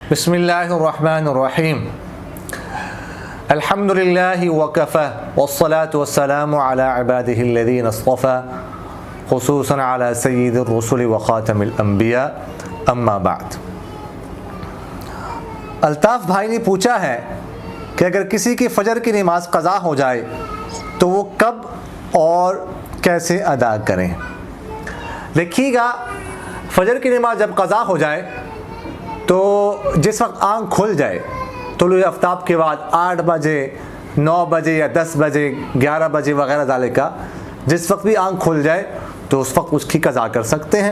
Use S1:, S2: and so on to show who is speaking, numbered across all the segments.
S1: بسم اللہ الرحمن الرحیم الحمد للہ وکفى والصلاة والسلام علی عباده الذین اصطفى خصوصا علی سید الرسل وخاتم الانبیاء اما بعد۔ الطاف بھائی نے پوچھا ہے کہ اگر کسی کی فجر کی نماز قضا ہو جائے تو وہ کب اور کیسے ادا کریں؟ دیکھیے گا، فجر کی نماز جب قضا ہو جائے تو جس وقت آنکھ کھل جائے طلوع آفتاب کے بعد 8 بجے 9 بجے یا 10 بجے 11 بجے وغیرہ ذالک کا جس وقت بھی آنکھ کھل جائے تو اس وقت اس کی قضا کر سکتے ہیں،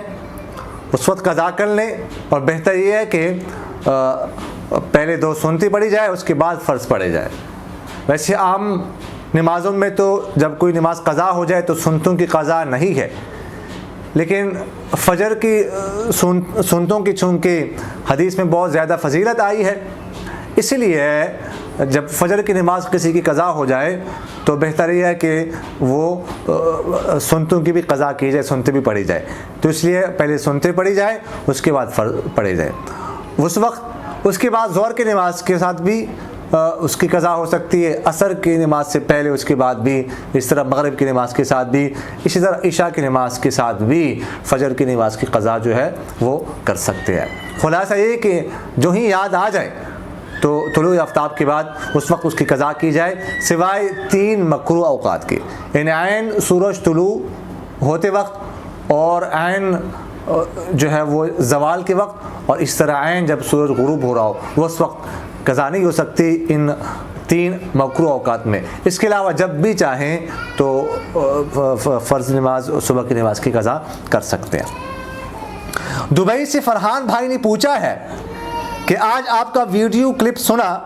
S1: اس وقت قضا کر لیں۔ اور بہتر یہ ہے کہ پہلے 2 سنتی پڑھی جائے، اس کے بعد فرض پڑھے جائے۔ ویسے عام نمازوں میں تو جب کوئی نماز قضا ہو جائے تو سنتوں کی قضا نہیں ہے، لیکن فجر کی سنتوں کی چونکہ حدیث میں بہت زیادہ فضیلت آئی ہے، اسی لیے جب فجر کی نماز کسی کی قضا ہو جائے تو بہتر یہ ہے کہ وہ سنتوں کی بھی قضا کی جائے، سنتے بھی پڑھی جائے۔ تو اس لیے پہلے سنتے پڑھی جائے، اس کے بعد فرض پڑھے جائے۔ اس وقت اس کے بعد ظہر کی نماز کے ساتھ بھی اس کی قضا ہو سکتی ہے، عصر کی نماز سے پہلے اس کے بعد بھی، اس طرح مغرب کی نماز کے ساتھ بھی، اسی طرح عشاء کی نماز کے ساتھ بھی فجر کی نماز کی قضا جو ہے وہ کر سکتے ہیں۔ خلاصہ یہ کہ جو ہی یاد آ جائے تو طلوع آفتاب کے بعد اس وقت اس کی قضا کی جائے، سوائے 3 مکروہ اوقات کے، یعنی عین سورج طلوع ہوتے وقت اور عین جو ہے وہ زوال کے وقت، اور اس طرح عین جب سورج غروب ہو رہا ہو وہ اس وقت قضا نہیں ہو سکتی ان 3 مکروہ اوقات میں۔ اس کے علاوہ جب بھی چاہیں تو فرض نماز صبح کی نماز کی قضا کر سکتے ہیں۔ دبئی سے فرحان بھائی نے پوچھا ہے کہ آج آپ کا ویڈیو کلپ سنا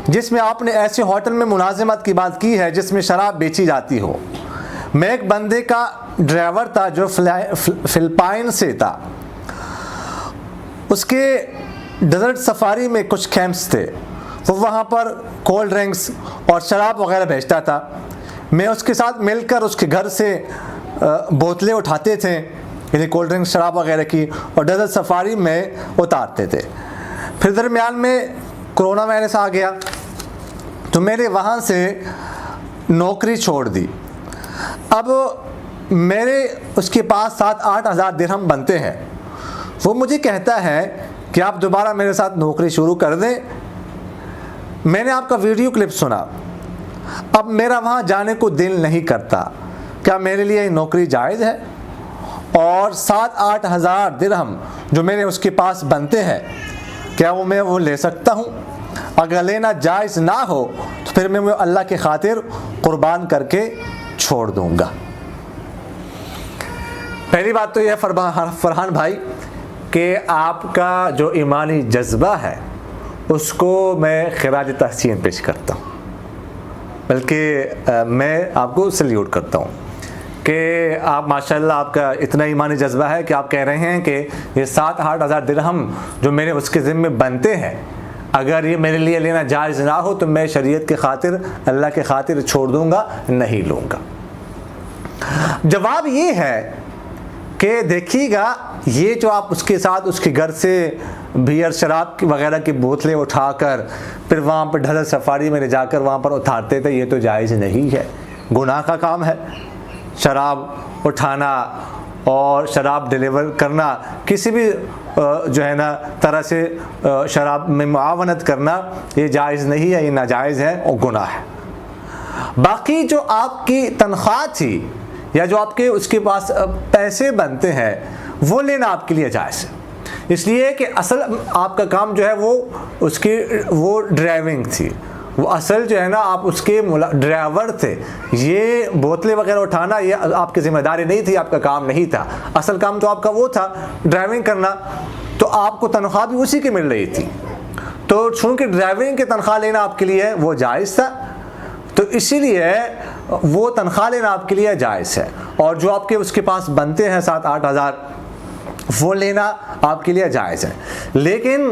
S1: جس میں آپ نے ایسے ہوٹل میں ملازمت کی بات کی ہے جس میں شراب بیچی جاتی ہو۔ میں ایک بندے کا ڈرائیور تھا جو فلپائن سے تھا، اس کے ڈیزرٹ سفاری میں کچھ کیمپس تھے، وہ وہاں پر کولڈ ڈرنکس اور شراب وغیرہ بیچتا تھا۔ میں اس کے ساتھ مل کر اس کے گھر سے بوتلیں اٹھاتے تھے، یعنی کولڈ ڈرنکس شراب وغیرہ کی، اور ڈیزرٹ سفاری میں اتارتے تھے۔ پھر درمیان میں کرونا وائرس آ گیا تو میں نے وہاں سے نوکری چھوڑ دی۔ اب میرے اس کے پاس 7-8 ہزار درہم بنتے ہیں۔ وہ مجھے کہتا ہے کہ آپ دوبارہ میرے ساتھ نوکری شروع کر دیں۔ میں نے آپ کا ویڈیو کلپ سنا، اب میرا وہاں جانے کو دل نہیں کرتا، کیا میرے لیے یہ نوکری جائز ہے؟ اور 7-8 ہزار درہم جو میرے اس کے پاس بنتے ہیں کیا میں وہ لے سکتا ہوں؟ اگر لینا جائز نہ ہو تو پھر میں اللہ کی خاطر قربان کر کے چھوڑ دوں گا۔ پہلی بات تو یہ فرحان بھائی کہ آپ کا جو ایمانی جذبہ ہے اس کو میں خراج تحسین پیش کرتا ہوں، بلکہ میں آپ کو سلیوٹ کرتا ہوں کہ آپ ماشاءاللہ آپ کا اتنا ایمانی جذبہ ہے کہ آپ کہہ رہے ہیں کہ یہ 7-8 ہزار درہم جو میرے اس کے ذمے بنتے ہیں اگر یہ میرے لیے لینا جائز نہ ہو تو میں شریعت کے خاطر اللہ کے خاطر چھوڑ دوں گا، نہیں لوں گا۔ جواب یہ ہے کہ دیکھیے گا، یہ جو آپ اس کے ساتھ اس کے گھر سے بیئر شراب وغیرہ کی بوتلیں اٹھا کر پھر وہاں پر ڈیزرٹ سفاری میں لے جا کر وہاں پر اتارتے تھے، یہ تو جائز نہیں ہے، گناہ کا کام ہے۔ شراب اٹھانا اور شراب ڈیلیور کرنا، کسی بھی جو ہے نا طرح سے شراب میں معاونت کرنا یہ جائز نہیں ہے، یہ ناجائز ہے اور گناہ ہے۔ باقی جو آپ کی تنخواہ تھی یا جو آپ کے اس کے پاس پیسے بنتے ہیں وہ لینا آپ کے لیے جائز ہے، اس لیے کہ اصل آپ کا کام جو ہے وہ ڈرائیونگ تھی، وہ اصل جو ہے نا آپ اس کے ڈرائیور تھے۔ یہ بوتلیں وغیرہ اٹھانا یہ آپ کی ذمہ داری نہیں تھی، آپ کا کام نہیں تھا، اصل کام تو آپ کا وہ تھا ڈرائیونگ کرنا، تو آپ کو تنخواہ بھی اسی کی مل رہی تھی، تو چونکہ ڈرائیونگ کی تنخواہ لینا آپ کے لیے وہ جائز تھا، تو اسی لیے وہ تنخواہ لینا آپ کے لیے جائز ہے۔ اور جو آپ کے اس کے پاس بنتے ہیں 7-8 ہزار وہ لینا آپ کے لیے جائز ہے. لیکن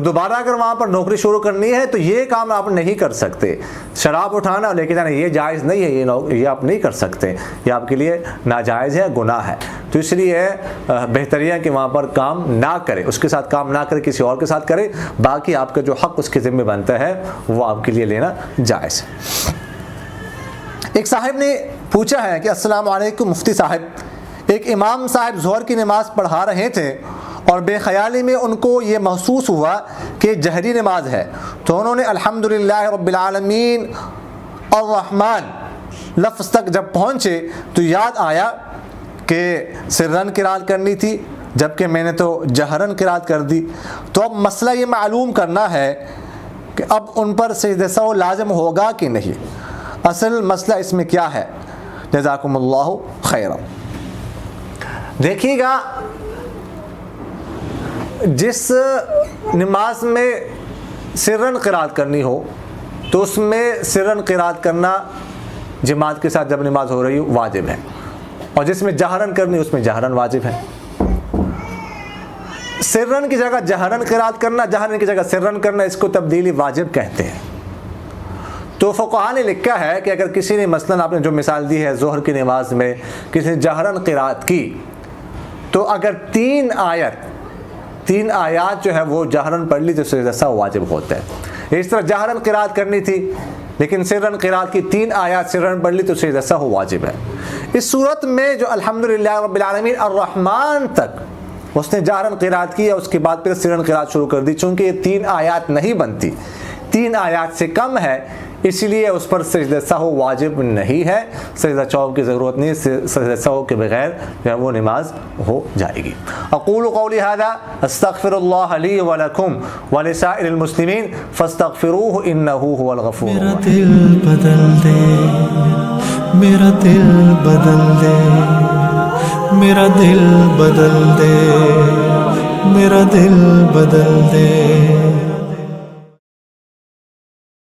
S1: دوبارہ اگر وہاں پر نوکری شروع کرنی ہے تو یہ کام آپ نہیں کر سکتے. شراب اٹھانا اور لے کے جانا یہ جائز نہیں ہے, یہ آپ نہیں کر سکتے, یہ آپ کے لیے ناجائز ہے, گناہ ہے. تو اس لیے بہتر ہے کہ وہاں پر کام نہ کرے, اس کے ساتھ کام نہ کرے, کسی اور کے ساتھ کرے. باقی آپ کا جو حق اس کے ذمہ بنتا ہے وہ آپ کے لیے لینا جائز ہے. ایک صاحب نے پوچھا ہے کہ السلام علیکم مفتی صاحب, ایک امام صاحب ظہر کی نماز پڑھا رہے تھے اور بے خیالی میں ان کو یہ محسوس ہوا کہ جہری نماز ہے, تو انہوں نے الحمدللہ رب العالمین الرحمن لفظ تک جب پہنچے تو یاد آیا کہ سرن قرات کرنی تھی, جبکہ میں نے تو جہرن قرات کر دی. تو اب مسئلہ یہ معلوم کرنا ہے کہ اب ان پر سجدہ سہو لازم ہوگا کہ نہیں, اصل مسئلہ اس میں کیا ہے؟ جزاکم اللہ خیرا. دیکھیے گا, جس نماز میں سرن قرات کرنی ہو تو اس میں سرن قرات کرنا جماعت کے ساتھ جب نماز ہو رہی ہو واجب ہے, اور جس میں جہرن کرنی اس میں جہرن واجب ہے. سرن کی جگہ جہرن قرات کرنا, جہرن کی جگہ سرن کرنا, اس کو تبدیلی واجب کہتے ہیں. تو فقہاء نے لکھا ہے کہ اگر کسی نے مثلاً آپ نے جو مثال دی ہے ظہر کی نماز میں کسی نے جہرن قرات کی, تو اگر تین آیات جو ہے وہ جہرن پڑھ لی تو سجدہ سہو واجب ہوتا ہے. اس طرح جہرن قرات کرنی تھی لیکن سرن قرات کی 3 آیات سرن پڑھ لی تو سجدہ سہو واجب ہے. اس صورت میں جو الحمدللہ رب العالمین الرحمن تک اس نے جہرن قرات کی, اس کے بعد پھر سرن قرات شروع کر دی, چونکہ یہ 3 آیات نہیں بنتی, 3 آیات سے کم ہے, اس لیے اس پر سجدہ سہو واجب نہیں ہے, سجدہ سہو کی ضرورت نہیں, سجدہ سہو کے بغیر وہ نماز ہو جائے گی. اقول قولی ھذا استغفر اللہ لی ولکم ولسائر المسلمین فاستغفروہ انہ هو الغفور الرحیم.
S2: میرا دل بدل دے, میرا دل بدل دے, میرا دل بدل دے, میرا دل بدل دے.